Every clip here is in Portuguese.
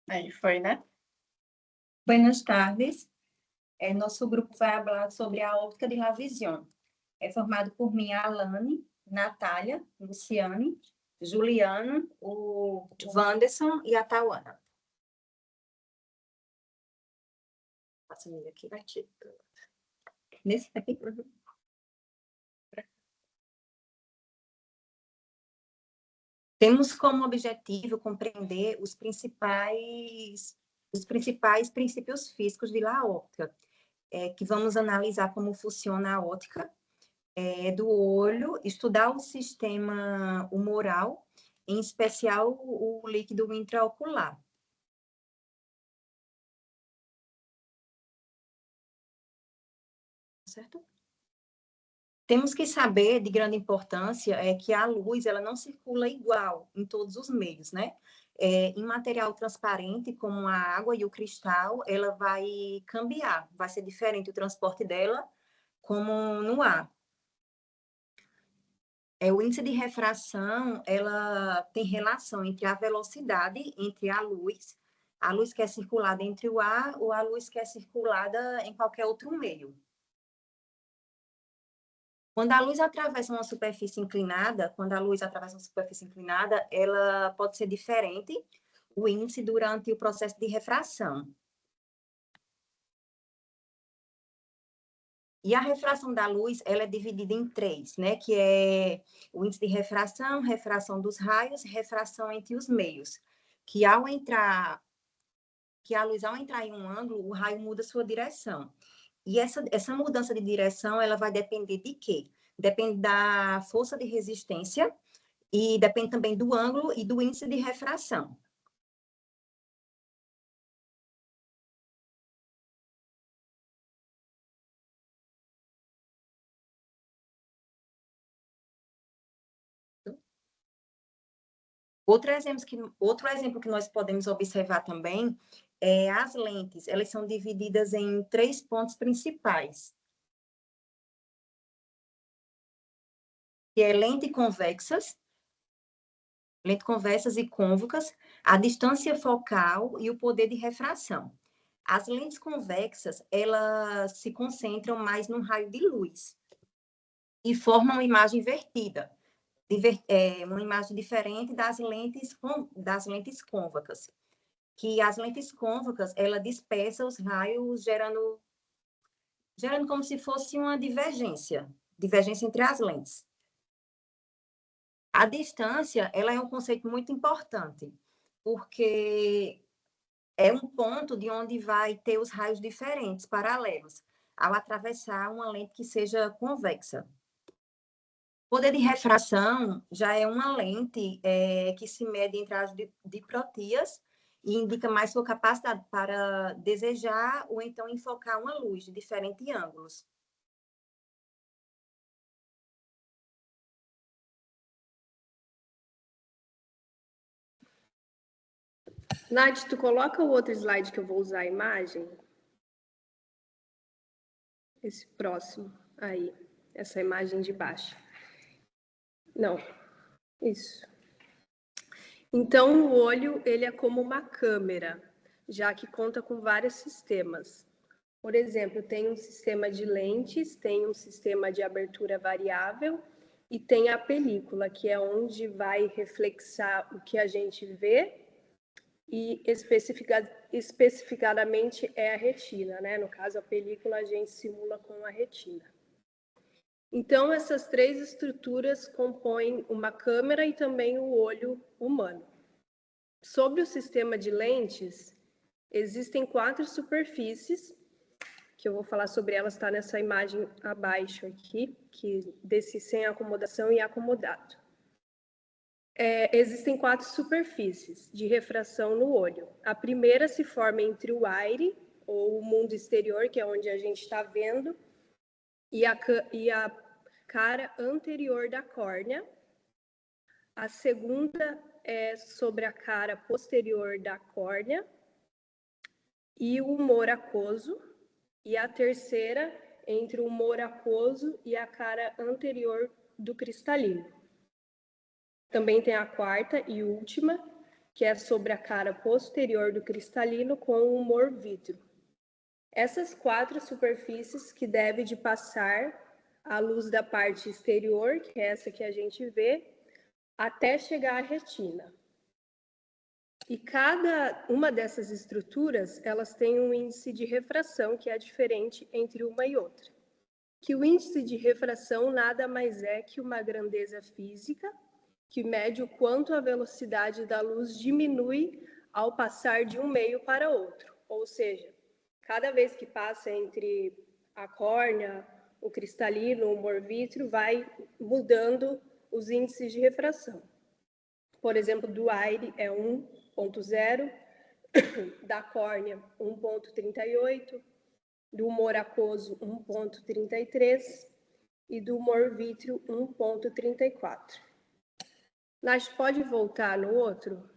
Aí foi, né? Buenas tardes. Nosso grupo vai falar sobre a óptica de La Vision. É formado por mim, a Alane, Natália, Luciane, Juliana, o Wanderson e a Tauana. Passa ele aqui, vai te... Nesse aqui. Temos como objetivo compreender os principais princípios físicos de La Óptica, que vamos analisar como funciona a óptica do olho, estudar o sistema humoral, em especial o líquido intraocular. Certo? Temos que saber, de grande importância, que a luz ela não circula igual em todos os meios, né? Em material transparente, como a água e o cristal, ela vai cambiar, vai ser diferente o transporte dela, como no ar. O índice de refração, ela tem relação entre a velocidade, entre a luz que é circulada entre o ar ou a luz que é circulada em qualquer outro meio. Quando a luz atravessa uma superfície inclinada, ela pode ser diferente, o índice durante o processo de refração. E a refração da luz, ela é dividida em três, né? Que é o índice de refração, refração dos raios, refração entre os meios. Que a luz, ao entrar em um ângulo, o raio muda sua direção. E essa mudança de direção, ela vai depender de quê? Depende da força de resistência e depende também do ângulo e do índice de refração. Outro exemplo que nós podemos observar também é as lentes. Elas são divididas em três pontos principais. Que é lente convexas e côncavas, a distância focal e o poder de refração. As lentes convexas, elas se concentram mais no raio de luz e formam uma imagem invertida, uma imagem diferente das lentes côncavas, que as lentes côncavas, ela dispersa os raios, gerando como se fosse uma divergência entre as lentes. A distância, ela é um conceito muito importante, porque é um ponto de onde vai ter os raios diferentes, paralelos, ao atravessar uma lente que seja convexa. O poder de refração já é uma lente que se mede entre as diprotias e indica mais sua capacidade para desejar ou então enfocar uma luz de diferentes ângulos. Nath, tu coloca o outro slide que eu vou usar a imagem? Esse próximo, aí, essa imagem de baixo. Não, isso. Então, o olho, ele é como uma câmera, já que conta com vários sistemas. Por exemplo, tem um sistema de lentes, tem um sistema de abertura variável e tem a película, que é onde vai reflexar o que a gente vê e especificadamente é a retina, né? No caso, a película a gente simula com a retina. Então, essas três estruturas compõem uma câmera e também o olho humano. Sobre o sistema de lentes, existem 4 superfícies, que eu vou falar sobre elas, está nessa imagem abaixo aqui, que desse sem acomodação e acomodado. Existem 4 superfícies de refração no olho. A primeira se forma entre o aire, ou o mundo exterior, que é onde a gente está vendo, e a cara anterior da córnea. A segunda é sobre a cara posterior da córnea e o humor aquoso. E a terceira entre o humor aquoso e a cara anterior do cristalino. Também tem a quarta e última, que é sobre a cara posterior do cristalino com o humor vítreo. Essas 4 superfícies que devem de passar a luz da parte exterior, que é essa que a gente vê, até chegar à retina. E cada uma dessas estruturas, elas têm um índice de refração que é diferente entre uma e outra. Que o índice de refração nada mais é que uma grandeza física que mede o quanto a velocidade da luz diminui ao passar de um meio para outro. Ou seja, cada vez que passa entre a córnea, o cristalino, o humor vítreo, vai mudando os índices de refração. Por exemplo, do aire é 1,0, da córnea 1,38, do humor aquoso 1,33 e do humor vítreo 1,34. Nath, pode voltar no outro?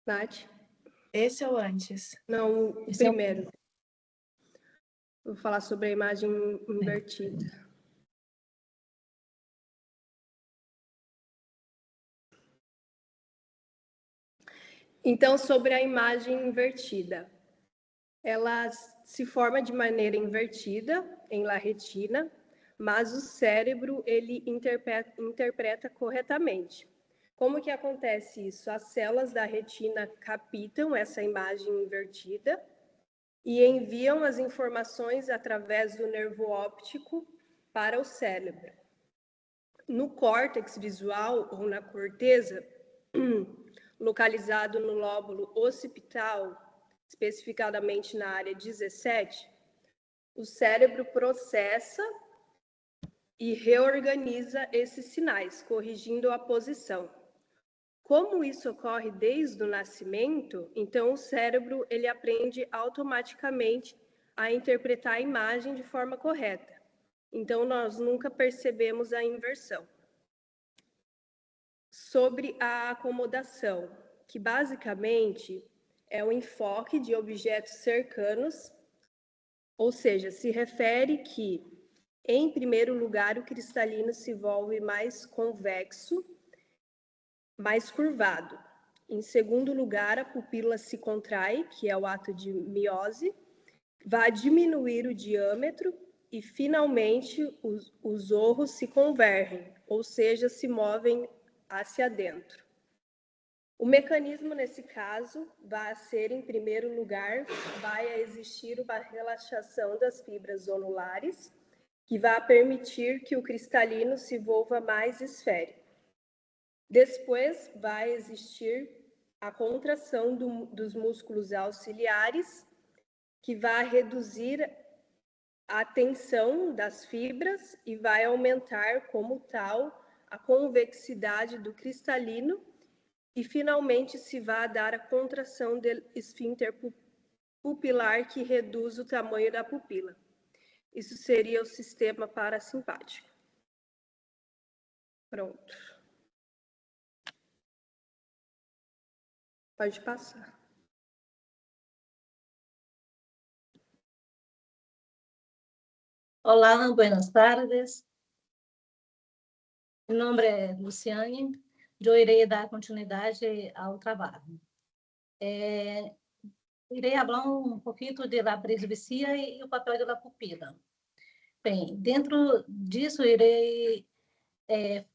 Nath? Esse ou antes? Não, o primeiro. Vou falar sobre a imagem invertida. Então, sobre a imagem invertida. Ela se forma de maneira invertida em la retina, mas o cérebro ele interpreta corretamente. Como que acontece isso? As células da retina captam essa imagem invertida e enviam as informações através do nervo óptico para o cérebro. No córtex visual ou na corteza, localizado no lóbulo occipital, especificadamente na área 17, o cérebro processa e reorganiza esses sinais, corrigindo a posição. Como isso ocorre desde o nascimento, então o cérebro ele aprende automaticamente a interpretar a imagem de forma correta. Então nós nunca percebemos a inversão. Sobre a acomodação, que basicamente é o enfoque de objetos cercanos, ou seja, se refere que, em primeiro lugar, o cristalino se volve mais convexo, mais curvado. Em segundo lugar, a pupila se contrai, que é o ato de miose, vai diminuir o diâmetro e, finalmente, os orros se convergem, ou seja, se movem hacia dentro. O mecanismo, nesse caso, vai ser, em primeiro lugar, vai existir uma relaxação das fibras zonulares, que vai permitir que o cristalino se volva mais esférico. Depois, vai existir a contração dos músculos auxiliares, que vai reduzir a tensão das fibras e vai aumentar, como tal, a convexidade do cristalino e, finalmente, se vai dar a contração do esfíncter pupilar, que reduz o tamanho da pupila. Isso seria o sistema parasimpático. Pronto. Pode passar. Olá, buenas tardes. Meu nome é Luciane. Eu irei dar continuidade ao trabalho. Irei falar um pouquinho da presbicia e o papel da pupila. Bem, dentro disso, irei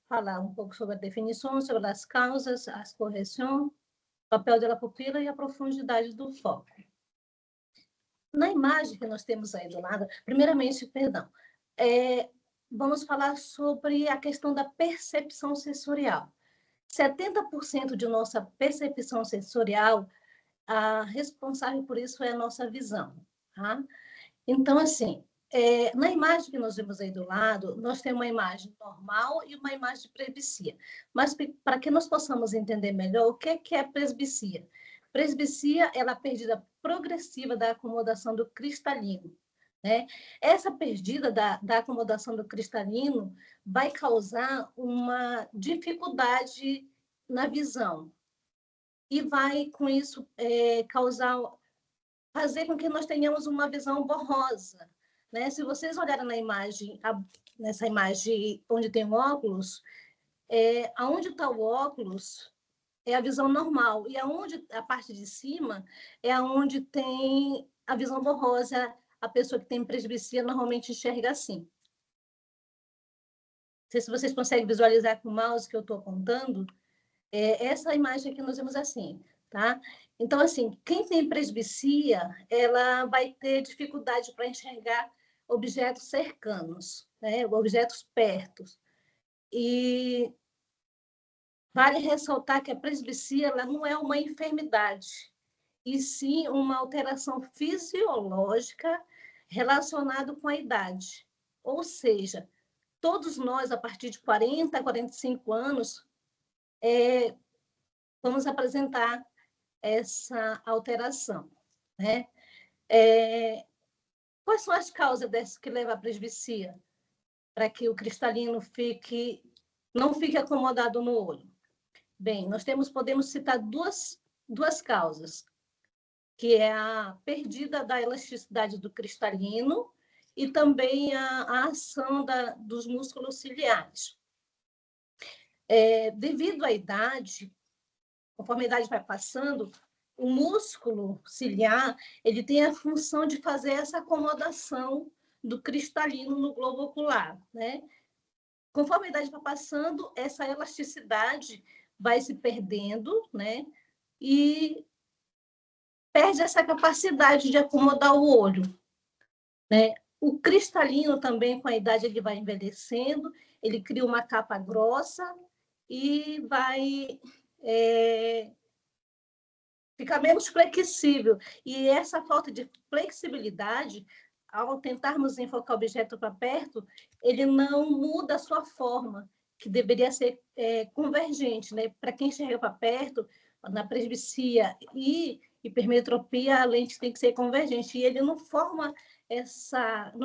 falar um pouco sobre a definição, sobre as causas, as correções, o papel da pupila e a profundidade do foco. Na imagem que nós temos aí do lado, primeiramente, perdão, vamos falar sobre a questão da percepção sensorial. 70% de nossa percepção sensorial, a responsável por isso é a nossa visão. Tá? Então, assim, na imagem que nós vemos aí do lado, nós temos uma imagem normal e uma imagem de presbicia. Mas, para que nós possamos entender melhor, o que é presbicia? Presbicia é a perdida progressiva da acomodação do cristalino. Né? Essa perdida da acomodação do cristalino vai causar uma dificuldade na visão e vai, com isso, fazer com que nós tenhamos uma visão borrosa, né? Se vocês olharem na imagem, nessa imagem onde tem o óculos, aonde está o óculos é a visão normal, e aonde a parte de cima é aonde tem a visão borrosa. A pessoa que tem presbicia normalmente enxerga assim. Não sei se vocês conseguem visualizar com o mouse que eu estou apontando. Essa imagem aqui nós vemos assim, tá? Então, assim, quem tem presbicia, ela vai ter dificuldade para enxergar objetos cercanos, né? Objetos perto. E vale ressaltar que a presbicia ela não é uma enfermidade, e sim uma alteração fisiológica relacionada com a idade. Ou seja, todos nós, a partir de 40 a 45 anos, vamos apresentar essa alteração, né? Quais são as causas dessa que levam à presbicia? Para que o cristalino não fique acomodado no olho. Bem, nós podemos citar duas causas, que é a perdida da elasticidade do cristalino e também a ação dos músculos ciliares. Devido à idade, conforme a idade vai passando, o músculo ciliar ele tem a função de fazer essa acomodação do cristalino no globo ocular, né? Conforme a idade vai passando, essa elasticidade vai se perdendo, né? E perde essa capacidade de acomodar o olho, né? O cristalino também, com a idade, ele vai envelhecendo, ele cria uma capa grossa e vai ficar menos flexível. E essa falta de flexibilidade, ao tentarmos enfocar o objeto para perto, ele não muda a sua forma, que deveria ser convergente, né? Para quem enxerga para perto, na presbicia e hipermetropia, a lente tem que ser convergente, e ele não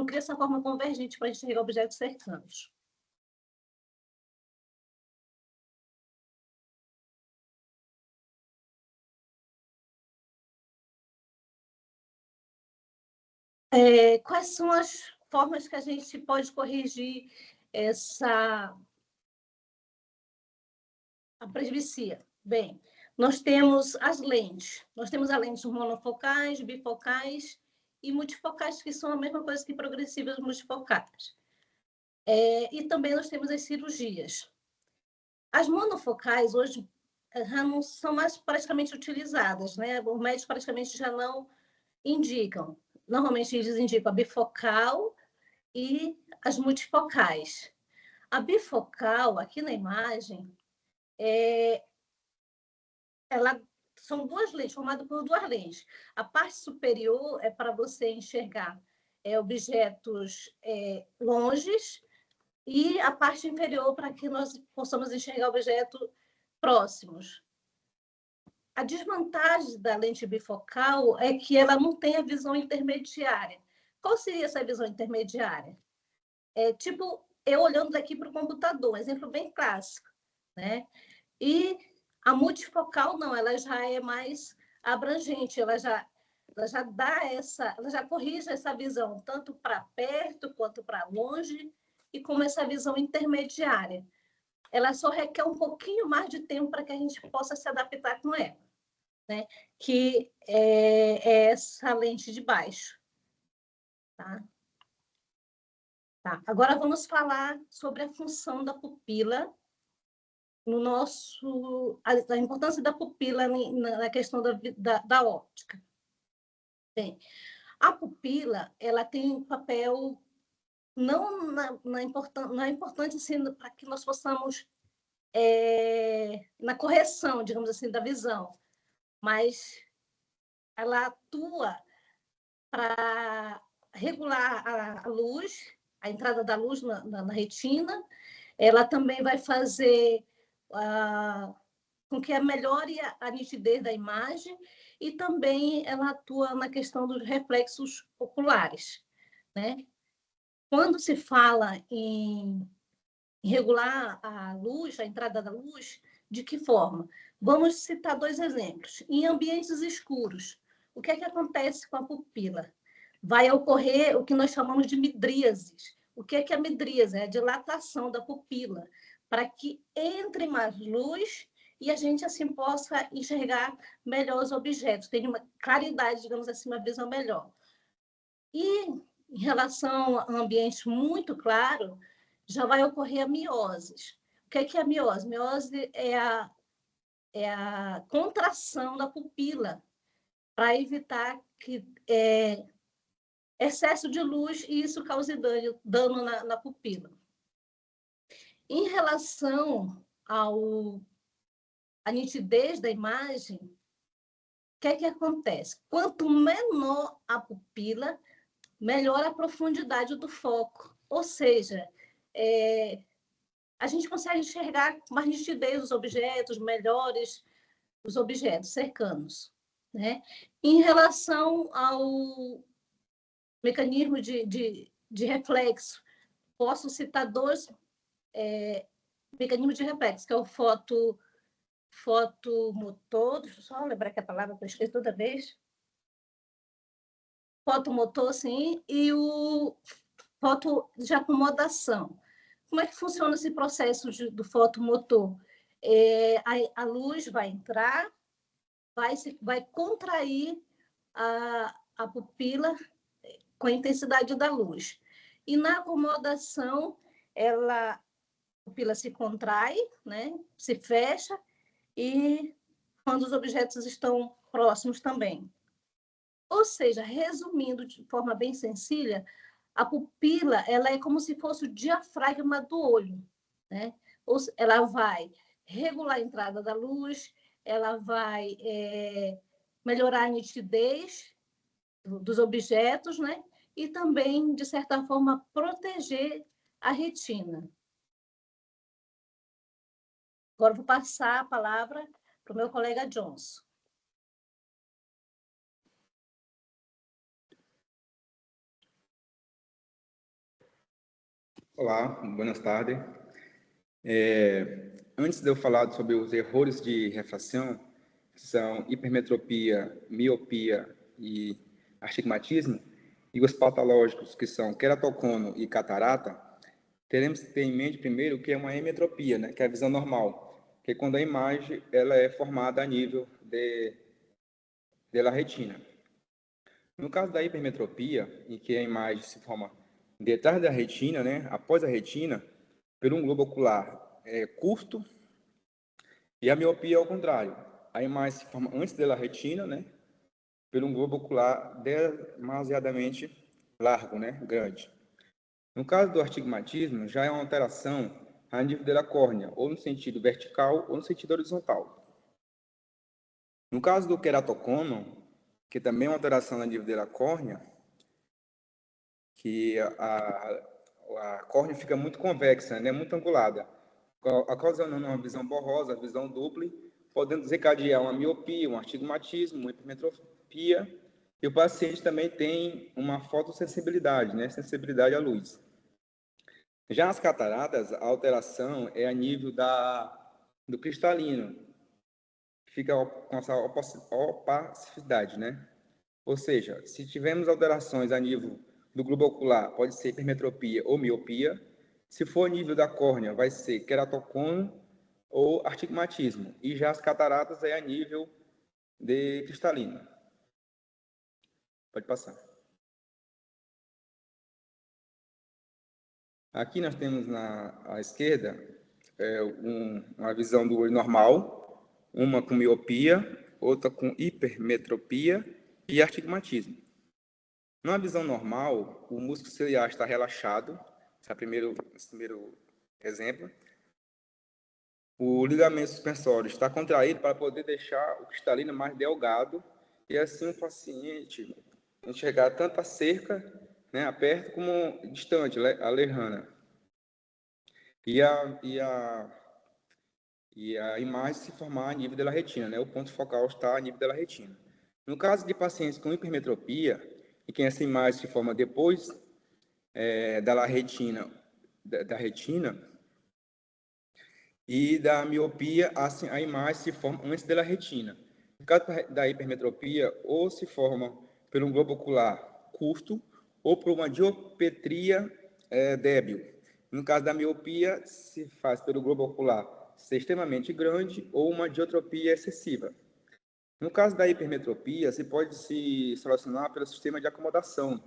cria essa forma convergente para enxergar objetos cercanos. Quais são as formas que a gente pode corrigir a presbicia? Bem, nós temos as lentes. Nós temos as lentes monofocais, bifocais e multifocais, que são a mesma coisa que progressivas multifocais. E também nós temos as cirurgias. As monofocais, hoje, já não são mais praticamente utilizadas, né? Os médicos praticamente já não indicam. Normalmente, eles indicam a bifocal e as multifocais. A bifocal, aqui na imagem, são duas lentes, formadas por duas lentes. A parte superior é para você enxergar objetos longes, e a parte inferior para que nós possamos enxergar objetos próximos. A desvantagem da lente bifocal é que ela não tem a visão intermediária. Qual seria essa visão intermediária? Tipo, eu olhando daqui para o computador, exemplo bem clássico, né? E a multifocal não, ela já é mais abrangente, ela já corrige essa visão tanto para perto quanto para longe, e como essa visão intermediária. Ela só requer um pouquinho mais de tempo para que a gente possa se adaptar com ela, né? Que é essa lente de baixo. Tá? Tá. Agora vamos falar sobre a função da pupila a importância da pupila na questão da óptica. Bem, a pupila ela tem um papel não é importante assim, para que nós possamos na correção, digamos assim, da visão, mas ela atua para regular a luz, a entrada da luz na retina. Ela também vai fazer com que melhore a nitidez da imagem, e também ela atua na questão dos reflexos oculares, né? Quando se fala em regular a luz, a entrada da luz, de que forma? Vamos citar dois exemplos. Em ambientes escuros, o que é que acontece com a pupila? vai ocorrer o que nós chamamos de midríases. O que é a midríase? É a dilatação da pupila, para que entre mais luz e a gente, assim, possa enxergar melhor os objetos, ter uma claridade, digamos assim, uma visão melhor. E, em relação a ambiente muito claro, já vai ocorrer a miose. O que é a miose? Miose é a contração da pupila, para evitar que excesso de luz e isso cause dano na pupila. Em relação à nitidez da imagem, o que acontece? Quanto menor a pupila, melhor a profundidade do foco. Ou seja, a gente consegue enxergar com mais nitidez os objetos, melhores os objetos cercanos, né? Em relação ao mecanismo de reflexo, posso citar dois mecanismos de reflexo, que é o fotomotor, deixa eu só lembrar que a palavra que eu esqueço toda vez, fotomotor, sim, e o foto de acomodação. Como é que funciona esse processo do fotomotor? A luz vai entrar, vai contrair a pupila com a intensidade da luz. E na acomodação, a pupila se contrai, né? Se fecha, e quando os objetos estão próximos também. Ou seja, resumindo de forma bem sencilla, a pupila ela é como se fosse o diafragma do olho, né? Ela vai regular a entrada da luz, ela vai melhorar a nitidez dos objetos, né? E também, de certa forma, proteger a retina. Agora vou passar a palavra para o meu colega Johnson. Olá, boas tardes. Antes de eu falar sobre os erros de refração, que são hipermetropia, miopia e astigmatismo, e os patológicos, que são queratocono e catarata, teremos que ter em mente primeiro o que é uma emetropia, né, que é a visão normal, que é quando a imagem ela é formada a nível da retina. No caso da hipermetropia, em que a imagem se forma detrás da retina, né, após a retina, por um globo ocular curto, e a miopia é ao contrário. A imagem se forma antes da retina, né, por um globo ocular demasiadamente largo, né, grande. No caso do astigmatismo, já é uma alteração a nível da córnea, ou no sentido vertical ou no sentido horizontal. No caso do queratocono, que também é uma alteração a nível da córnea, que a córnea fica muito convexa, né, muito angulada, ocasionando uma visão borrosa, visão dupla, podendo desencadear uma miopia, um astigmatismo, uma hipermetropia, e o paciente também tem uma fotossensibilidade, né, sensibilidade à luz. Já as cataratas, a alteração é a nível do cristalino, fica com essa opacidade, né? Ou seja, se tivermos alterações a nível do globo ocular, pode ser hipermetropia ou miopia. Se for a nível da córnea, vai ser queratocono ou astigmatismo. E já as cataratas é a nível de cristalino. Pode passar. Aqui nós temos à esquerda uma visão do olho normal, uma com miopia, outra com hipermetropia e astigmatismo. Numa visão normal, o músculo ciliar está relaxado, esse é o primeiro exemplo. O ligamento suspensório está contraído para poder deixar o cristalino mais delgado e assim o paciente enxergar tanto a cerca, né, a perto, como distante, a lejana. E a imagem se formar a nível da retina, né? O ponto focal está a nível da retina. No caso de pacientes com hipermetropia, e que essa imagem se forma depois da retina e da miopia, assim, a imagem se forma antes da retina. No caso da hipermetropia, ou se forma por um globo ocular custo ou por uma dioptria débil. No caso da miopia, se faz pelo globo ocular ser extremamente grande ou uma diotropia excessiva. No caso da hipermetropia, se pode se solucionar pelo sistema de acomodação.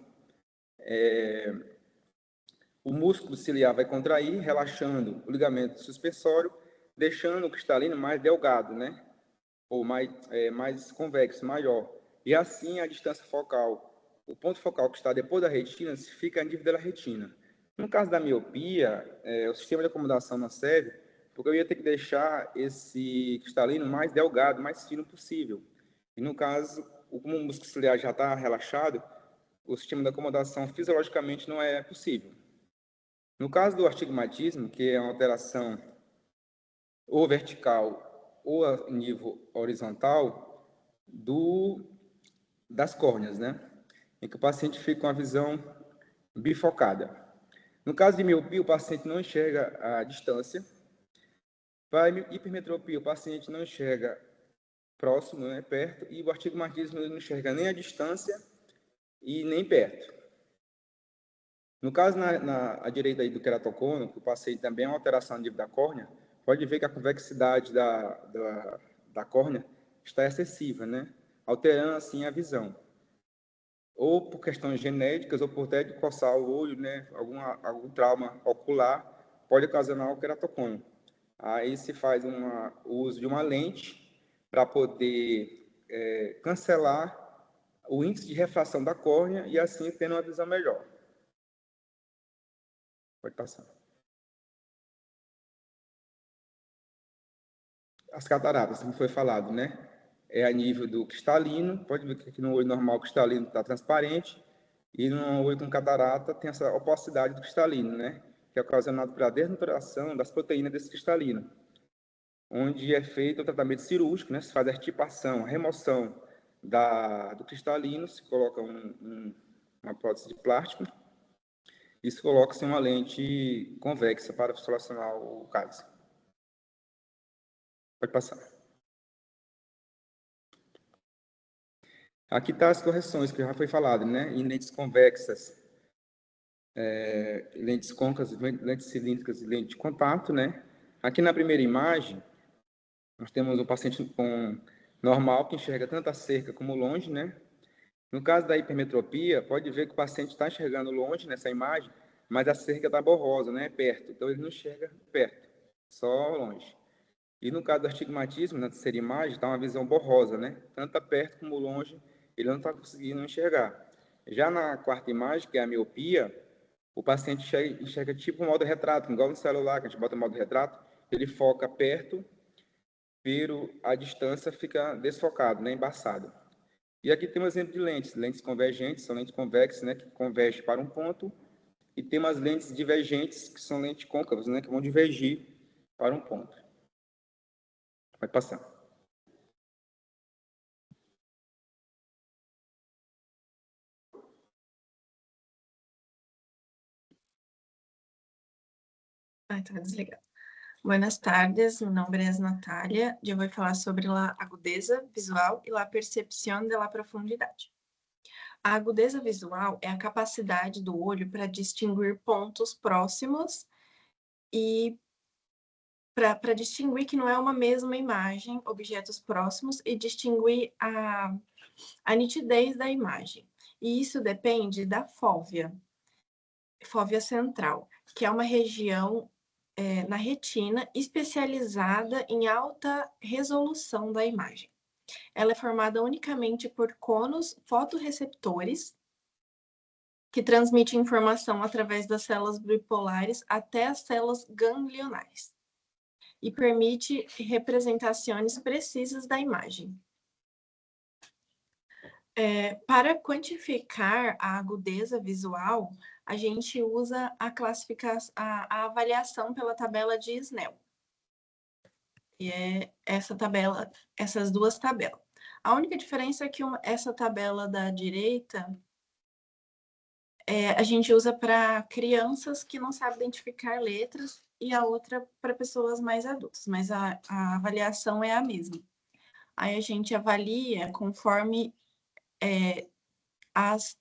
O músculo ciliar vai contrair, relaxando o ligamento suspensório, deixando o cristalino mais delgado, né? Ou mais convexo, maior. E assim a distância focal, o ponto focal que está depois da retina, fica a nível da retina. No caso da miopia, o sistema de acomodação não serve, porque eu ia ter que deixar esse cristalino mais delgado, mais fino possível. E no caso, como o músculo ciliar já está relaxado, o sistema de acomodação fisiologicamente não é possível. No caso do astigmatismo, que é uma alteração ou vertical ou a nível horizontal das córneas, né? Em que o paciente fica com a visão bifocada. No caso de miopia, o paciente não enxerga a distância. Para hipermetropia, o paciente não enxerga próximo, né, perto, e o astigmatismo ele não enxerga nem a distância e nem perto. No caso, à direita aí do queratocono, que o paciente também é uma alteração no nível da córnea, pode ver que a convexidade da córnea está excessiva, né? Alterando, assim, a visão. Ou por questões genéticas, ou por ter de coçar o olho, né? Algum trauma ocular pode ocasionar o queratocono. Aí se faz o uso de uma lente para poder cancelar o índice de refração da córnea e assim tendo uma visão melhor. Pode passar. As cataratas, como foi falado, né? É a nível do cristalino. Pode ver que aqui no olho normal o cristalino está transparente e no olho com catarata tem essa opacidade do cristalino, né? Que é ocasionado pela desnaturação das proteínas desse cristalino, onde é feito o tratamento cirúrgico, né? Se faz a extirpação, a remoção do cristalino, se coloca uma prótese de plástico e se coloca-se uma lente convexa para solucionar o caso. Pode passar. Aqui está as correções que já foi falado, né? Em lentes convexas, lentes côncavas, lentes cilíndricas e lentes de contato, né? Aqui na primeira imagem, nós temos um paciente normal que enxerga tanto a cerca como longe, né? No caso da hipermetropia, pode ver que o paciente está enxergando longe nessa imagem, mas a cerca está borrosa, né? Perto. Então, ele não enxerga perto, só longe. E no caso do astigmatismo, na terceira imagem, está uma visão borrosa, né? Tanto perto como longe, ele não está conseguindo enxergar. Já na quarta imagem, que é a miopia, o paciente enxerga tipo um modo retrato, igual no celular, que a gente bota o modo retrato, ele foca perto, pero a distância fica desfocado, né? Embaçado. E aqui tem um exemplo de lentes. Lentes convergentes são lentes convexas, né? Que convergem para um ponto. E tem umas lentes divergentes, que são lentes côncavas, né? Que vão divergir para um ponto. Vai passar. Tá desligado. Buenas tardes, mi nombre es Natalia. Yo voy a falar sobre a agudeza visual e a percepção da profundidade. A agudeza visual é a capacidade do olho para distinguir pontos próximos e para distinguir que não é uma mesma imagem, objetos próximos, e distinguir a nitidez da imagem. E isso depende da fóvea central, que é uma região na retina especializada em alta resolução da imagem. Ela é formada unicamente por conos fotorreceptores que transmitem informação através das células bipolares até as células ganglionares e permite representações precisas da imagem. Para quantificar a agudeza visual, a gente usa a avaliação pela tabela de Snell. E é essas duas tabelas. A única diferença é que essa tabela da direita a gente usa para crianças que não sabem identificar letras e a outra para pessoas mais adultas, mas a avaliação é a mesma. Aí a gente avalia conforme as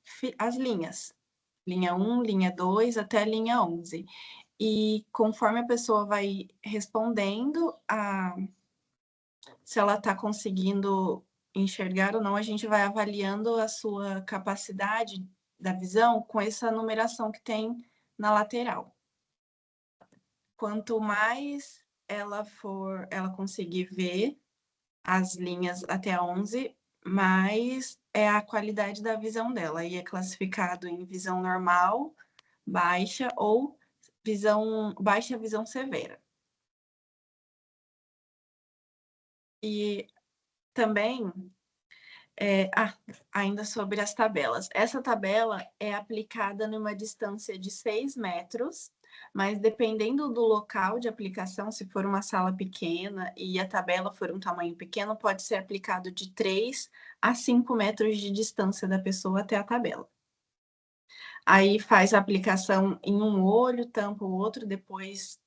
linhas. Linha 1, linha 2, até linha 11. E conforme a pessoa vai respondendo, se ela está conseguindo enxergar ou não, a gente vai avaliando a sua capacidade da visão com essa numeração que tem na lateral. Quanto mais ela conseguir ver as linhas até a 11, mais é a qualidade da visão dela. E é classificado em visão normal, baixa ou baixa visão severa. E também, ainda sobre as tabelas. Essa tabela é aplicada numa distância de 6 metros, mas dependendo do local de aplicação, se for uma sala pequena e a tabela for um tamanho pequeno, pode ser aplicado de 3 a 5 metros de distância da pessoa até a tabela. Aí faz a aplicação em um olho, tampa o outro, depois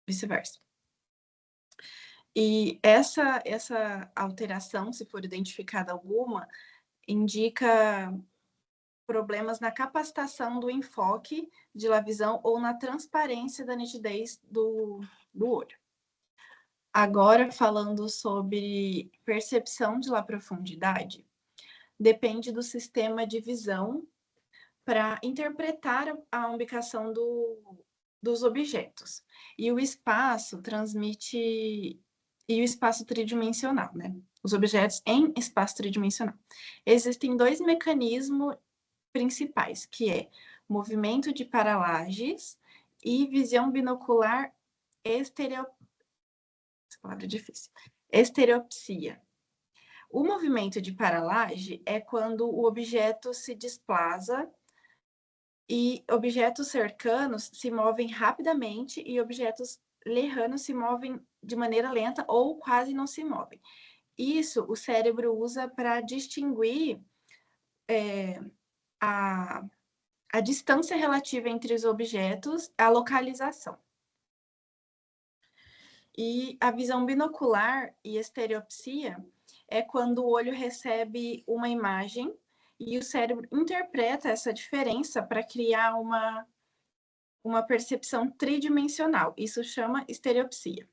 vice-versa. E essa alteração, se for identificada alguma, indica problemas na capacitação do enfoque de la visão ou na transparência da nitidez do olho. Agora, falando sobre percepção de la profundidade, depende do sistema de visão para interpretar a ubicação dos objetos. E o espaço e o espaço tridimensional, né? Os objetos em espaço tridimensional. Existem 2 mecanismos principais, que é movimento de paralages e visão binocular essa palavra é difícil. Estereopsia. O movimento de paralage é quando o objeto se desplaza e objetos cercanos se movem rapidamente e objetos lejanos se movem de maneira lenta ou quase não se movem. Isso o cérebro usa para distinguir a distância relativa entre os objetos, a localização. E a visão binocular e estereopsia é quando o olho recebe uma imagem e o cérebro interpreta essa diferença para criar uma percepção tridimensional. Isso chama estereopsia.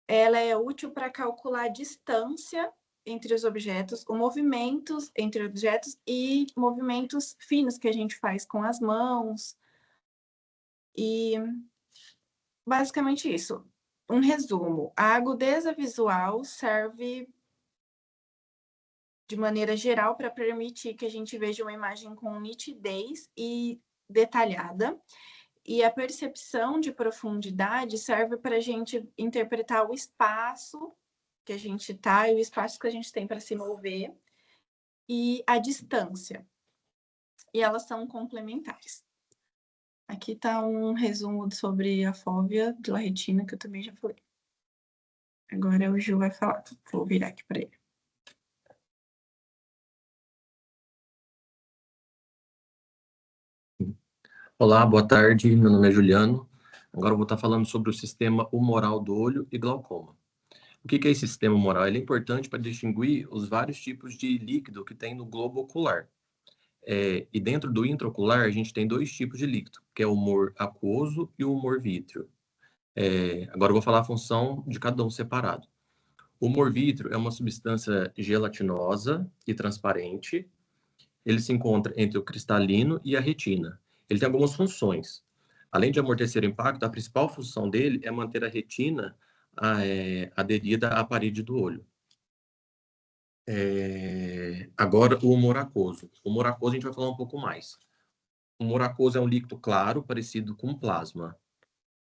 Ela é útil para calcular a distância entre os objetos, os movimentos entre objetos e movimentos finos que a gente faz com as mãos. E basicamente isso. Um resumo. A agudeza visual serve de maneira geral para permitir que a gente veja uma imagem com nitidez e detalhada. E a percepção de profundidade serve para a gente interpretar o espaço que a gente está e o espaço que a gente tem para se mover e a distância. E elas são complementares. Aqui está um resumo sobre a fóvea de la retina, que eu também já falei. Agora o Gil vai falar. Vou virar aqui para ele. Olá, boa tarde. Meu nome é Juliano. Agora eu vou estar falando sobre o sistema humoral do olho e glaucoma. O que é esse sistema humoral? Ele é importante para distinguir os vários tipos de líquido que tem no globo ocular. E dentro do intraocular, a gente tem 2 tipos de líquido, que é o humor aquoso e o humor vítreo. Agora eu vou falar a função de cada um separado. O humor vítreo é uma substância gelatinosa e transparente. Ele se encontra entre o cristalino e a retina. Ele tem algumas funções. Além de amortecer o impacto, a principal função dele é manter a retina aderida à parede do olho. Agora, o humor aquoso. O humor aquoso a gente vai falar um pouco mais. O humor aquoso é um líquido claro, parecido com plasma.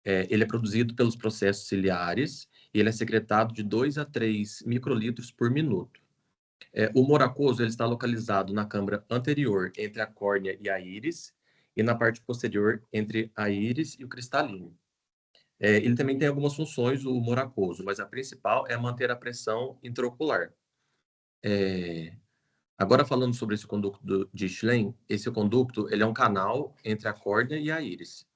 Ele é produzido pelos processos ciliares e ele é secretado de 2 a 3 microlitros por minuto. O humor aquoso ele está localizado na câmara anterior, entre a córnea e a íris, e na parte posterior, entre a íris e o cristalino. Ele também tem algumas funções, o humor aquoso, mas a principal é manter a pressão intraocular. Agora, falando sobre esse conducto de Schlein, esse conducto ele é um canal entre a córnea e a íris.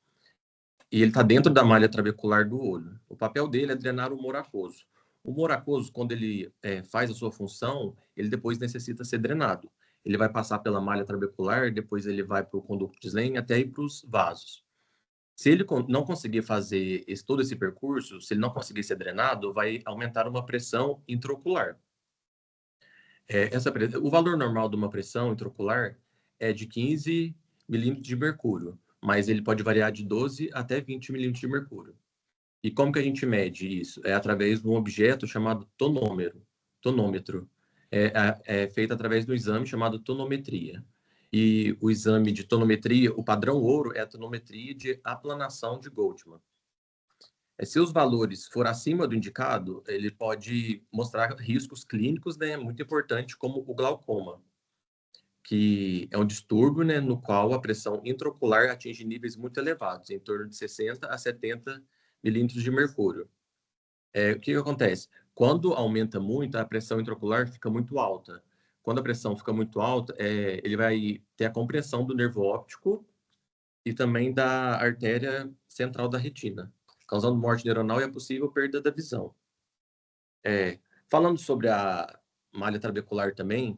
E ele está dentro da malha trabecular do olho. O papel dele é drenar o humor aquoso. O humor aquoso, quando ele faz a sua função, ele depois necessita ser drenado. ele vai passar pela malha trabecular, depois ele vai para o conducto de Slen até ir para os vasos. Se ele não conseguir fazer todo esse percurso, se ele não conseguir ser drenado, vai aumentar uma pressão intraocular. O valor normal de uma pressão intraocular é de 15 milímetros de mercúrio, mas ele pode variar de 12 até 20 milímetros de mercúrio. E como que a gente mede isso? É através de um objeto chamado tonômetro. É feito através de um exame chamado tonometria. E o exame de tonometria, o padrão ouro é a tonometria de aplanação de Goldmann. Se os valores for acima do indicado, ele pode mostrar riscos clínicos, né, muito importantes, como o glaucoma, que é um distúrbio, né, no qual a pressão intraocular atinge níveis muito elevados, em torno de 60 a 70 milímetros de mercúrio. O que acontece? Quando aumenta muito, a pressão intraocular fica muito alta. Quando a pressão fica muito alta, ele vai ter a compressão do nervo óptico e também da artéria central da retina, causando morte neuronal e a possível perda da visão. Falando sobre a malha trabecular também,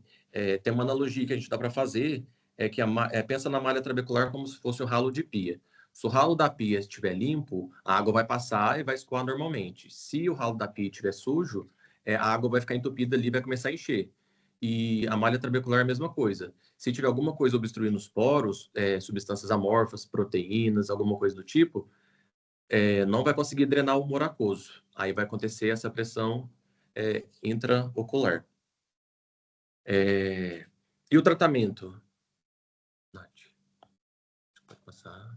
tem uma analogia que a gente dá para fazer, que pensa na malha trabecular como se fosse um ralo de pia. Se o ralo da pia estiver limpo, a água vai passar e vai escoar normalmente. Se o ralo da pia estiver sujo, a água vai ficar entupida ali e vai começar a encher. E a malha trabecular é a mesma coisa. Se tiver alguma coisa obstruindo os poros, substâncias amorfas, proteínas, alguma coisa do tipo, não vai conseguir drenar o humor aquoso. Aí vai acontecer essa pressão intraocular. E o tratamento? Nath, pode passar.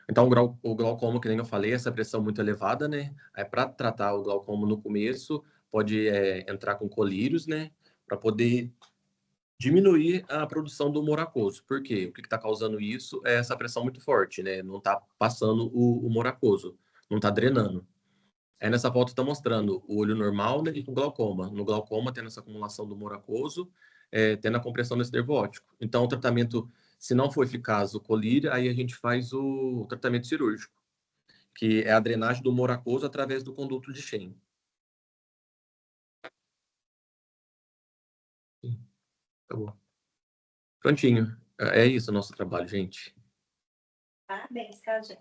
Então, o glaucoma, que nem eu falei, essa pressão muito elevada, né? Para tratar o glaucoma no começo, pode entrar com colírios, né? Para poder diminuir a produção do humor aquoso. Por quê? O que está causando isso é essa pressão muito forte, né? Não está passando o humor aquoso, não está drenando. Aí nessa foto está mostrando o olho normal, né, e com glaucoma. No glaucoma, tendo essa acumulação do humor aquoso, tendo a compressão desse nervo óptico. Então, o tratamento, se não for eficaz o colírio, aí a gente faz o tratamento cirúrgico, que é a drenagem do humor aquoso através do conduto de Schenck. Acabou. Prontinho. É isso o nosso trabalho, gente. Parabéns, Cajé.